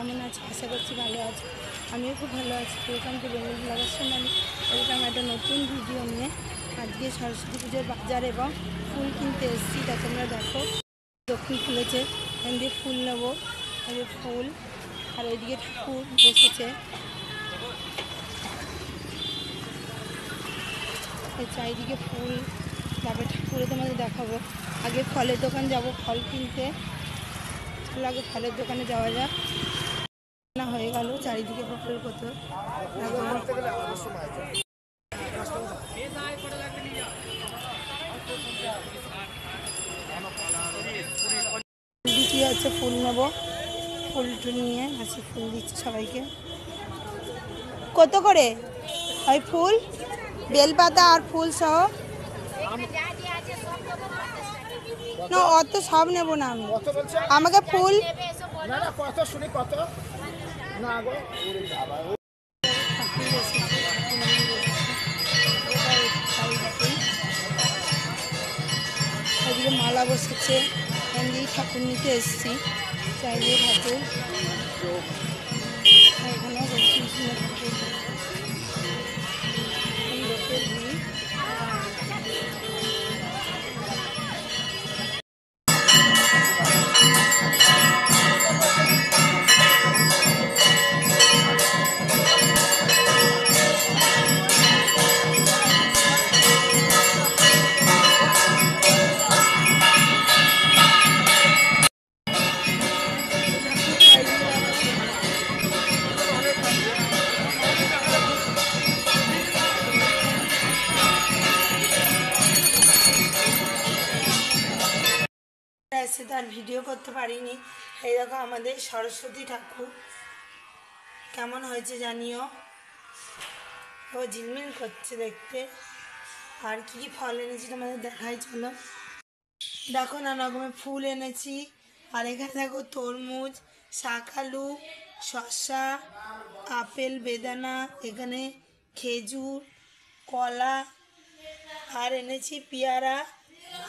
কেমন আছে? আশা করছি ভালো আছে। আমিও খুব ভালো আছি। Welcome to Bengal blogger Sonali. Welcome একটা নতুন ভিডিও নিয়ে। আজকে সরস্বতী পুজোর বাজার এবং ফুল কিনতে এসেছি, তা তোমরা দেখো। দক্ষিণ খুলেছে, এখান দিয়ে ফুল নেবো। ফুল আর ওইদিকে ঠাকুর বসেছে, চারিদিকে ফুল। তারপরে ঠাকুরে তোমাদের দেখাবো। আগে ফলের দোকান যাব ফল কিনতে। চলো আগে ফলের দোকানে যাওয়া যাক। না হয়ে গেল চারিদিকে ফলের কত। বিক্রি হচ্ছে, ফুল নেব। ফুল টুল নিয়ে আসি, ফুল দিচ্ছে সবাইকে। কত করে ওই ফুল? বেলপাতা আর ফুল সহ? না অত সব নেব না আমি, আমাকে ফুল। ওদিকে মালা বসেছে, এখান দিয়ে ঠাকুর নিতে এসেছি। চাইলে ঠাকুর এখানে কৃষ্ণ ঠাকুর। লোকের ভিড়। এসে তার ভিডিও করতে পারিনি। এই দেখো আমাদের সরস্বতী ঠাকুর কেমন হয়েছে জানিও। ও ঝিলমিল করছে দেখতে। আর কি কি ফল এনেছি তোমাদের দেখাই, চলো। দেখো নানা রকমের ফুল এনেছি। আর এখানে দেখো তরমুজ, শাকালু, শসা, আপেল, বেদানা, এখানে খেজুর, কলা, আর এনেছি পেয়ারা।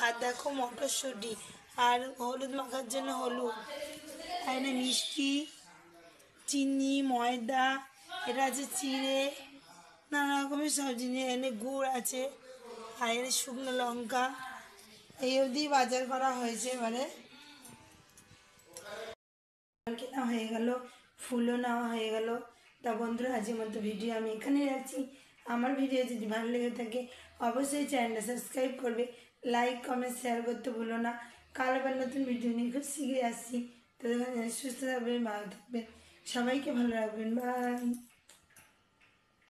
আর দেখো মটরশুঁটি, আর হলুদ মাখার জন্য হলুদ, আর এনে মিষ্টি, চিনি, ময়দা, এটা আছে চিড়ে, নানা রকমের সব জিনিস। এনে গুড় আছে, আর এনে শুকনো লঙ্কা। এই অবধি বাজার করা হয়েছে। এবারে কেনা হয়ে গেল, ফুলও নেওয়া হয়ে গেল। তা বন্ধুরা, আজকের মতো ভিডিও আমি এখানেই রাখছি। আমার ভিডিও যদি ভালো লেগে থাকে অবশ্যই চ্যানেলটা সাবস্ক্রাইব করবে, লাইক কমেন্ট শেয়ার করতে ভুলো না। কাল আবার নতুন ভিডিও নিয়ে খুব শীঘ্রই আসছি। তো সুস্থ থাকবেন, ভালো থাকবেন, সবাইকে ভালো রাখবেন। বাই।